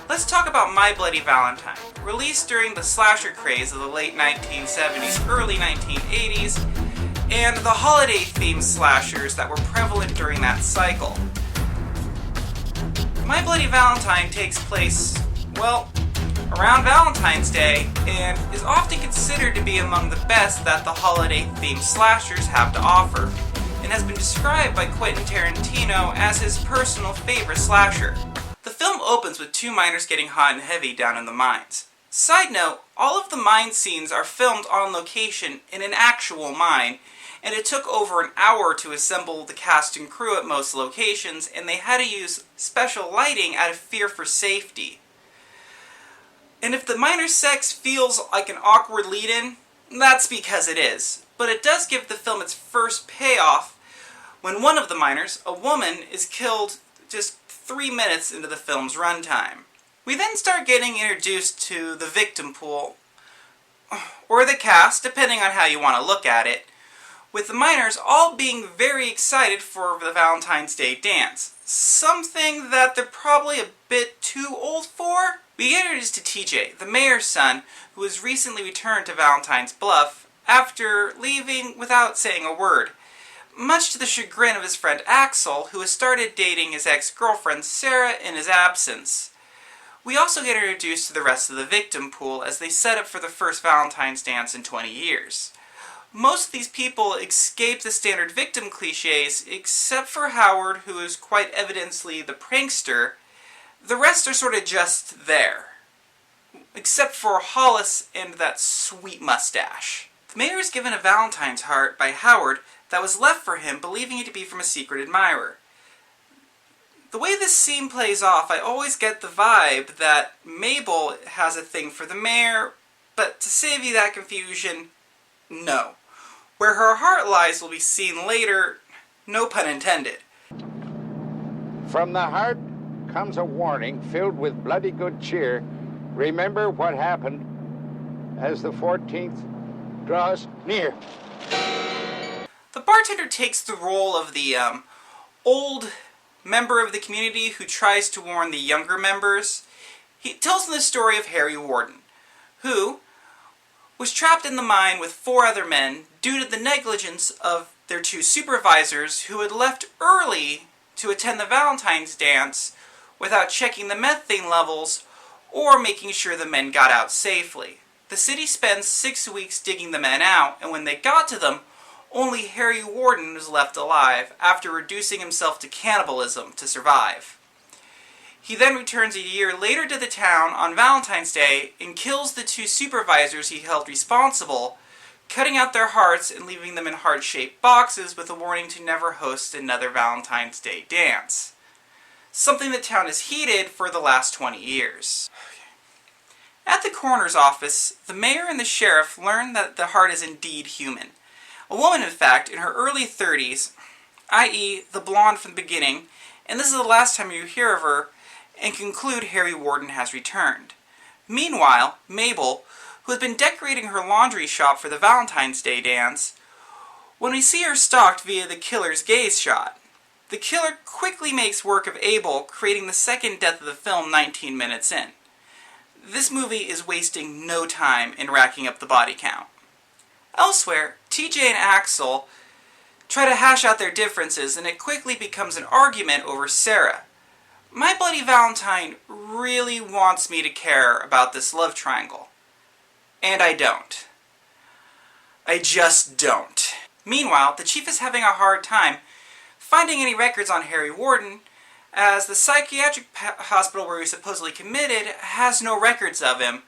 Let's talk about My Bloody Valentine, released during the slasher craze of the late 1970s, early 1980s, and the holiday-themed slashers that were prevalent during that cycle. My Bloody Valentine takes place, well, around Valentine's Day, and is often considered to be among the best that the holiday-themed slashers have to offer, and has been described by Quentin Tarantino as his personal favorite slasher. The film opens with two miners getting hot and heavy down in the mines. Side note, all of the mine scenes are filmed on location in an actual mine, and it took over an hour to assemble the cast and crew at most locations, and they had to use special lighting out of fear for safety. And if the miner sex feels like an awkward lead-in, that's because it is. But it does give the film its first payoff when one of the miners, a woman, is killed just 3 minutes into the film's runtime. We then start getting introduced to the victim pool, or the cast, depending on how you want to look at it, with the miners all being very excited for the Valentine's Day dance. Something that they're probably a bit too old for? We get introduced to TJ, the mayor's son, who has recently returned to Valentine's Bluff after leaving without saying a word, much to the chagrin of his friend Axel, who has started dating his ex-girlfriend Sarah in his absence. We also get introduced to the rest of the victim pool as they set up for the first Valentine's dance in 20 years. Most of these people escape the standard victim cliches, except for Howard, who is quite evidently the prankster. The rest are sort of just there, except for Hollis and that sweet mustache. The mayor is given a Valentine's heart by Howard that was left for him, believing it to be from a secret admirer. The way this scene plays off, I always get the vibe that Mabel has a thing for the mayor, but to save you that confusion, no. Where her heart lies will be seen later, no pun intended. From the heart comes a warning filled with bloody good cheer. Remember what happened as the 14th draws near. The bartender takes the role of the old member of the community who tries to warn the younger members. He tells them the story of Harry Warden, who was trapped in the mine with 4 other men due to the negligence of their 2 supervisors who had left early to attend the Valentine's dance without checking the methane levels or making sure the men got out safely. The city spends 6 weeks digging the men out, and when they got to them, only Harry Warden was left alive after reducing himself to cannibalism to survive. He then returns a year later to the town on Valentine's Day and kills the 2 supervisors he held responsible, cutting out their hearts and leaving them in heart-shaped boxes with a warning to never host another Valentine's Day dance. Something the town has heeded for the last 20 years. At the coroner's office, the mayor and the sheriff learn that the heart is indeed human. A woman, in fact, in her early 30s, i.e. the blonde from the beginning, and this is the last time you hear of her, and conclude Harry Warden has returned. Meanwhile, Mabel, who has been decorating her laundry shop for the Valentine's Day dance, when we see her stalked via the killer's gaze shot. The killer quickly makes work of Abel, creating the second death of the film 19 minutes in. This movie is wasting no time in racking up the body count. Elsewhere, TJ and Axel try to hash out their differences, and it quickly becomes an argument over Sarah. My Bloody Valentine really wants me to care about this love triangle. And I don't. I just don't. Meanwhile, the chief is having a hard time finding any records on Harry Warden, as the psychiatric hospital where he was supposedly committed has no records of him,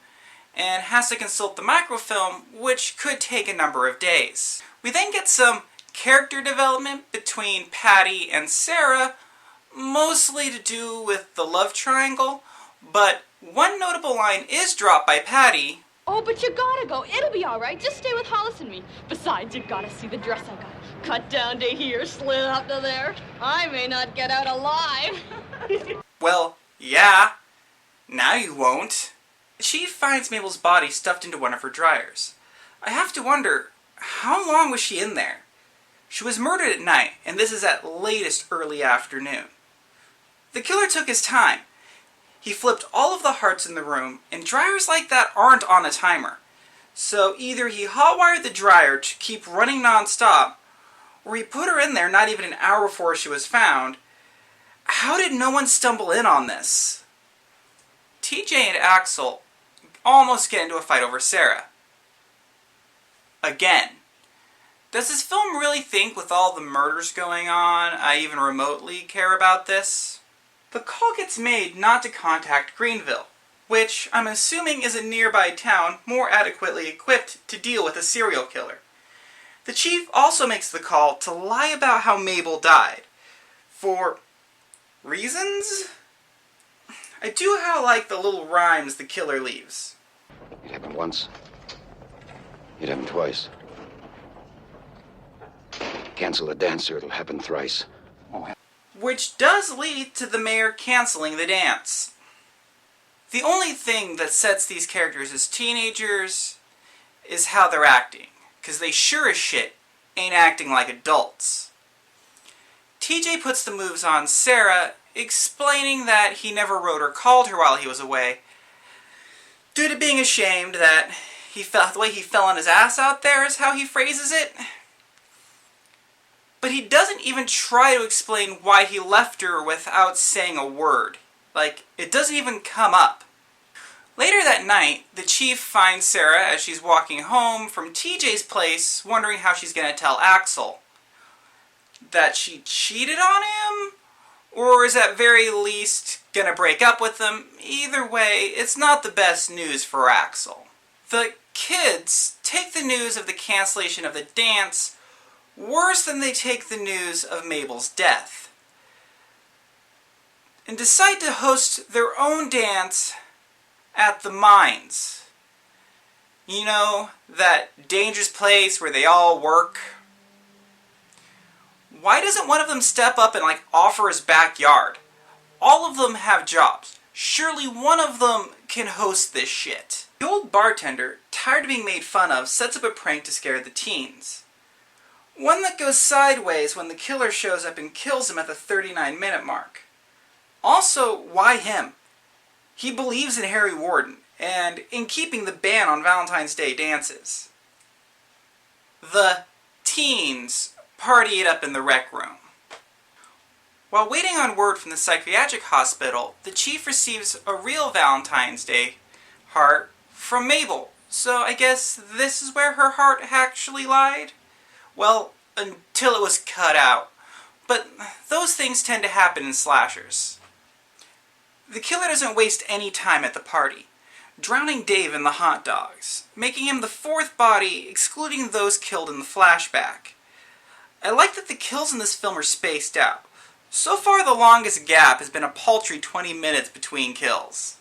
and has to consult the microfilm, which could take a number of days. We then get some character development between Patty and Sarah, mostly to do with the love triangle, but one notable line is dropped by Patty. Oh, but you gotta go. It'll be all right. Just stay with Hollis and me. Besides, you gotta see the dress I got. Cut down to here, slid up to there. I may not get out alive. Well, yeah. Now you won't. The chief finds Mabel's body stuffed into one of her dryers. I have to wonder, how long was she in there? She was murdered at night, and this is at latest early afternoon. The killer took his time. He flipped all of the hearts in the room, and dryers like that aren't on a timer. So either he hotwired the dryer to keep running non-stop, or he put her in there not even an hour before she was found. How did no one stumble in on this? TJ and Axel almost get into a fight over Sarah. Again. Does this film really think, with all the murders going on, I even remotely care about this? The call gets made not to contact Greenville, which I'm assuming is a nearby town more adequately equipped to deal with a serial killer. The chief also makes the call to lie about how Mabel died. For reasons? I do like the little rhymes the killer leaves. It happened once. It happened twice. Cancel the dance or it'll happen thrice. Which does lead to the mayor canceling the dance. The only thing that sets these characters as teenagers is how they're acting, because they sure as shit ain't acting like adults. TJ puts the moves on Sarah, explaining that he never wrote or called her while he was away, due to being ashamed that the way he fell on his ass out there is how he phrases it. But he doesn't even try to explain why he left her without saying a word. It doesn't even come up. Later that night, the chief finds Sarah as she's walking home from TJ's place, wondering how she's going to tell Axel. That she cheated on him? Or is at very least going to break up with him? Either way, it's not the best news for Axel. The kids take the news of the cancellation of the dance worse than they take the news of Mabel's death, and decide to host their own dance at the mines. You know, that dangerous place where they all work. Why doesn't one of them step up and offer his backyard? All of them have jobs. Surely one of them can host this shit. The old bartender, tired of being made fun of, sets up a prank to scare the teens. One that goes sideways when the killer shows up and kills him at the 39-minute mark. Also, why him? He believes in Harry Warden, and in keeping the ban on Valentine's Day dances. The teens party it up in the rec room. While waiting on word from the psychiatric hospital, the chief receives a real Valentine's Day heart from Mabel. So I guess this is where her heart actually lied? Well, until it was cut out. But those things tend to happen in slashers. The killer doesn't waste any time at the party, drowning Dave in the hot dogs, making him the fourth body, excluding those killed in the flashback. I like that the kills in this film are spaced out. So far, the longest gap has been a paltry 20 minutes between kills.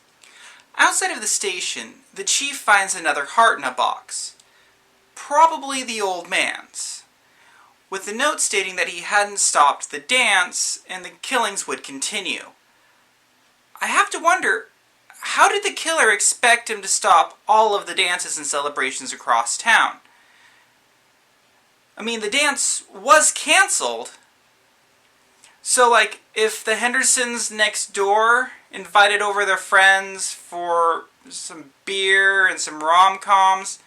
Outside of the station, the chief finds another heart in a box. Probably the old man's, with the note stating that he hadn't stopped the dance and the killings would continue. I have to wonder, how did the killer expect him to stop all of the dances and celebrations across town? I mean, the dance was canceled. So, if the Hendersons next door invited over their friends for some beer and some rom-coms,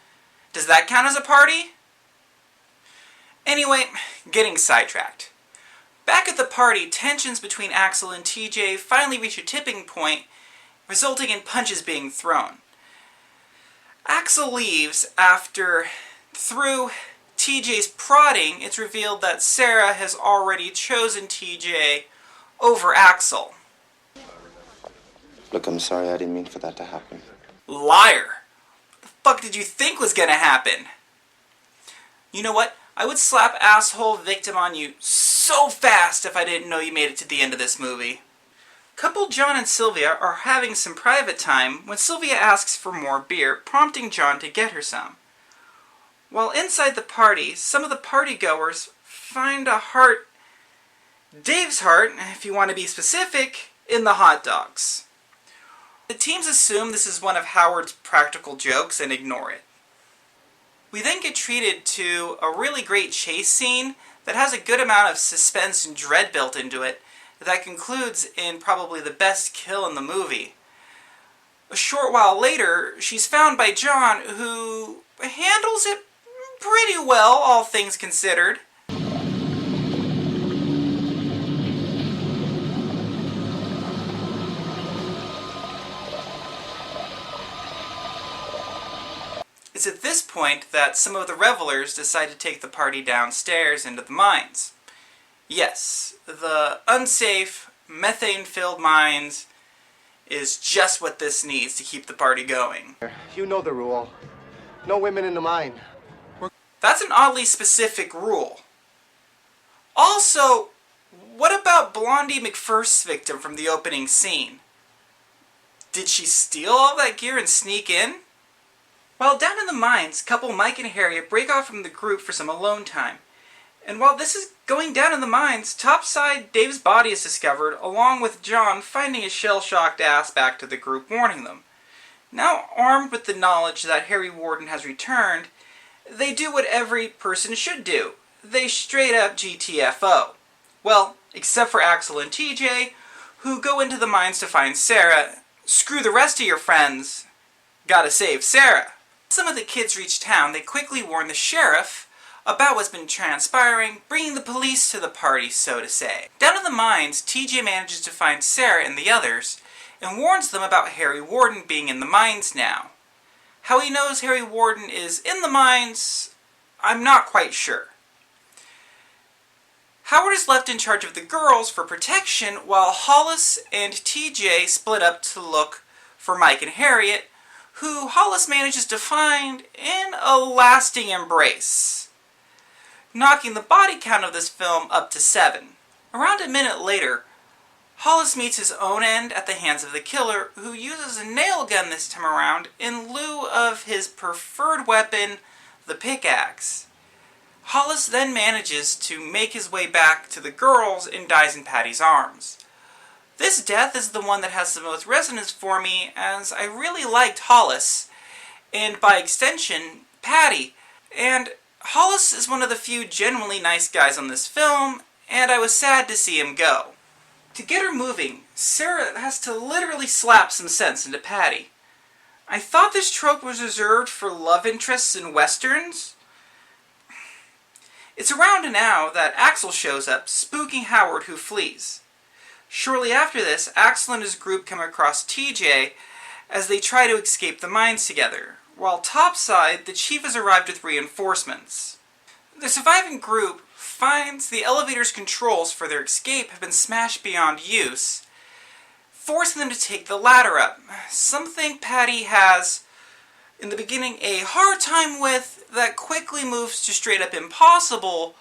does that count as a party? Anyway, getting sidetracked. Back at the party, tensions between Axel and TJ finally reach a tipping point, resulting in punches being thrown. Axel leaves after, through TJ's prodding, it's revealed that Sarah has already chosen TJ over Axel. Look, I'm sorry, I didn't mean for that to happen. Liar! What the fuck did you think was gonna happen? You know what? I would slap asshole victim on you so fast if I didn't know you made it to the end of this movie. Couple John and Sylvia are having some private time when Sylvia asks for more beer, prompting John to get her some. While inside the party, some of the partygoers find a heart, Dave's heart, if you want to be specific, in the hot dogs. The teens assume this is one of Howard's practical jokes and ignore it. We then get treated to a really great chase scene that has a good amount of suspense and dread built into it that concludes in probably the best kill in the movie. A short while later, she's found by John, who handles it pretty well, all things considered. It's at this point that some of the revelers decide to take the party downstairs into the mines. Yes, the unsafe, methane-filled mines is just what this needs to keep the party going. You know the rule. No women in the mine. That's an oddly specific rule. Also, what about Blondie McPhirst's victim from the opening scene? Did she steal all that gear and sneak in? While down in the mines, couple Mike and Harriet break off from the group for some alone time. And while this is going down in the mines, topside, Dave's body is discovered, along with John finding his shell-shocked ass back to the group, warning them. Now armed with the knowledge that Harry Warden has returned, they do what every person should do. They straight up GTFO. Well, except for Axel and TJ, who go into the mines to find Sarah. Screw the rest of your friends. Gotta save Sarah. Some of the kids reach town. They quickly warn the sheriff about what's been transpiring, bringing the police to the party, so to say. Down in the mines, TJ manages to find Sarah and the others, and warns them about Harry Warden being in the mines now. How he knows Harry Warden is in the mines, I'm not quite sure. Howard is left in charge of the girls for protection, while Hollis and TJ split up to look for Mike and Harriet, who Hollis manages to find in a lasting embrace, knocking the body count of this film up to 7. Around a minute later, Hollis meets his own end at the hands of the killer, who uses a nail gun this time around in lieu of his preferred weapon, the pickaxe. Hollis then manages to make his way back to the girls and dies in Patty's arms. This death is the one that has the most resonance for me, as I really liked Hollis, and by extension, Patty. And Hollis is one of the few genuinely nice guys on this film, and I was sad to see him go. To get her moving, Sarah has to literally slap some sense into Patty. I thought this trope was reserved for love interests in westerns. It's around now that Axel shows up, spooking Howard, who flees. Shortly after this, Axel and his group come across TJ as they try to escape the mines together, while topside, the chief has arrived with reinforcements. The surviving group finds the elevator's controls for their escape have been smashed beyond use, forcing them to take the ladder up, something Patty has, in the beginning, a hard time with that quickly moves to straight up impossible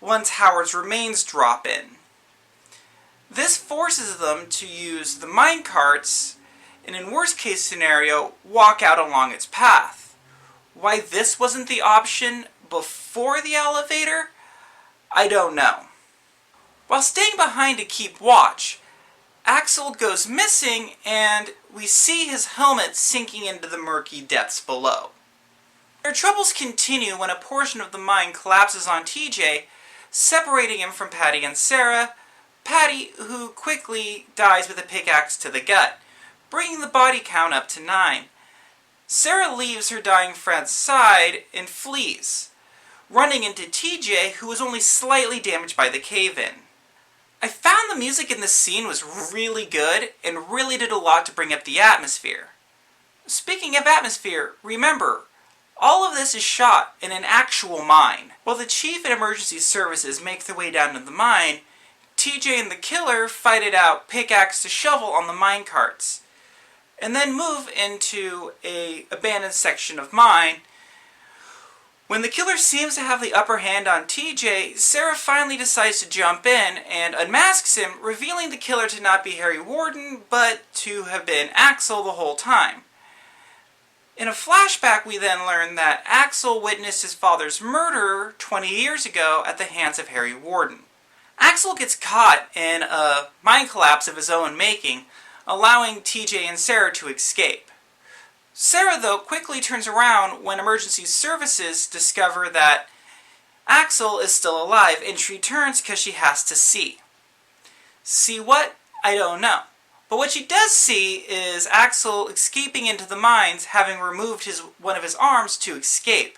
once Howard's remains drop in. This forces them to use the mine carts, and in worst case scenario, walk out along its path. Why this wasn't the option before the elevator, I don't know. While staying behind to keep watch, Axel goes missing and we see his helmet sinking into the murky depths below. Their troubles continue when a portion of the mine collapses on TJ, separating him from Patty and Sarah, Patty, who quickly dies with a pickaxe to the gut, bringing the body count up to 9. Sarah leaves her dying friend's side and flees, running into TJ, who was only slightly damaged by the cave-in. I found the music in this scene was really good and really did a lot to bring up the atmosphere. Speaking of atmosphere, remember, all of this is shot in an actual mine. While the chief and emergency services make their way down to the mine, TJ and the killer fight it out pickaxe to shovel on the mine carts, and then move into a abandoned section of mine. When the killer seems to have the upper hand on TJ, Sarah finally decides to jump in and unmasks him, revealing the killer to not be Harry Warden, but to have been Axel the whole time. In a flashback, we then learn that Axel witnessed his father's murder 20 years ago at the hands of Harry Warden. Axel gets caught in a mine collapse of his own making, allowing TJ and Sarah to escape. Sarah, though, quickly turns around when emergency services discover that Axel is still alive, and she returns because she has to see. See what? I don't know. But what she does see is Axel escaping into the mines, having removed one of his arms to escape,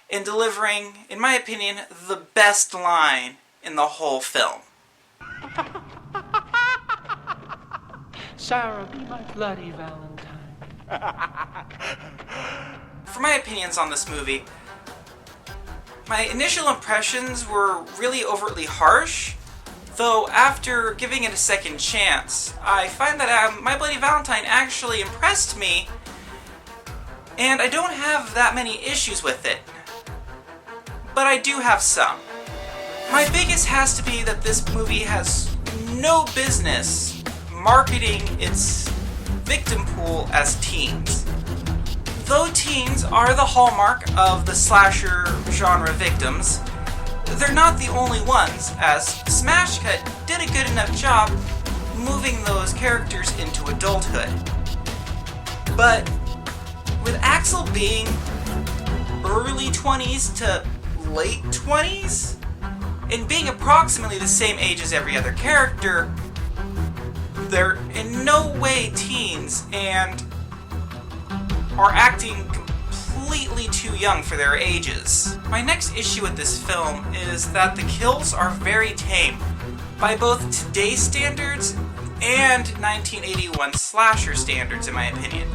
and delivering, in my opinion, the best line in the whole film. Sarah, be my Bloody Valentine. For my opinions on this movie, my initial impressions were really overtly harsh, though after giving it a second chance, I find that My Bloody Valentine actually impressed me, and I don't have that many issues with it. But I do have some. My biggest has to be that this movie has no business marketing its victim pool as teens. Though teens are the hallmark of the slasher genre victims, they're not the only ones, as Smash Cut did a good enough job moving those characters into adulthood. But with Axel being early 20s to late 20s, and being approximately the same age as every other character, they're in no way teens and are acting completely too young for their ages. My next issue with this film is that the kills are very tame by both today's standards and 1981 slasher standards, in my opinion.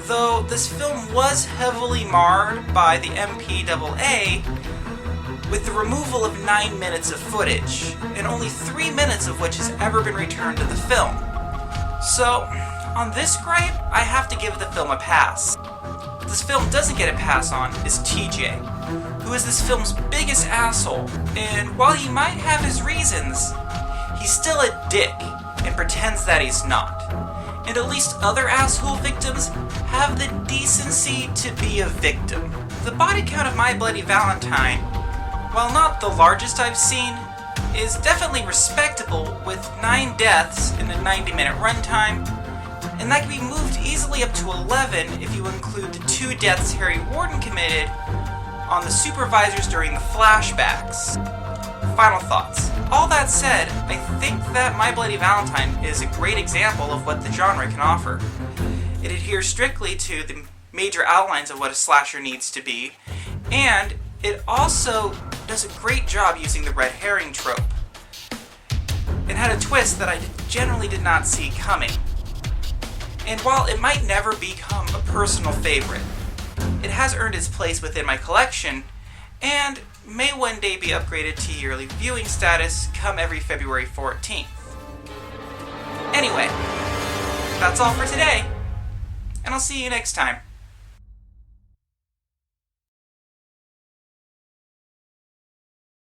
Though this film was heavily marred by the MPAA with the removal of 9 minutes of footage, and only 3 minutes of which has ever been returned to the film. So, on this gripe, I have to give the film a pass. What this film doesn't get a pass on is TJ, who is this film's biggest asshole, and while he might have his reasons, he's still a dick and pretends that he's not. And at least other asshole victims have the decency to be a victim. The body count of My Bloody Valentine, while not the largest I've seen, is definitely respectable with 9 deaths in a 90-minute runtime, and that can be moved easily up to 11 if you include the 2 deaths Harry Warden committed on the supervisors during the flashbacks. Final thoughts. All that said, I think that My Bloody Valentine is a great example of what the genre can offer. It adheres strictly to the major outlines of what a slasher needs to be, and it also does a great job using the red herring trope. It had a twist that I generally did not see coming. And while it might never become a personal favorite, it has earned its place within my collection, and may one day be upgraded to yearly viewing status come every February 14th. Anyway, that's all for today, and I'll see you next time.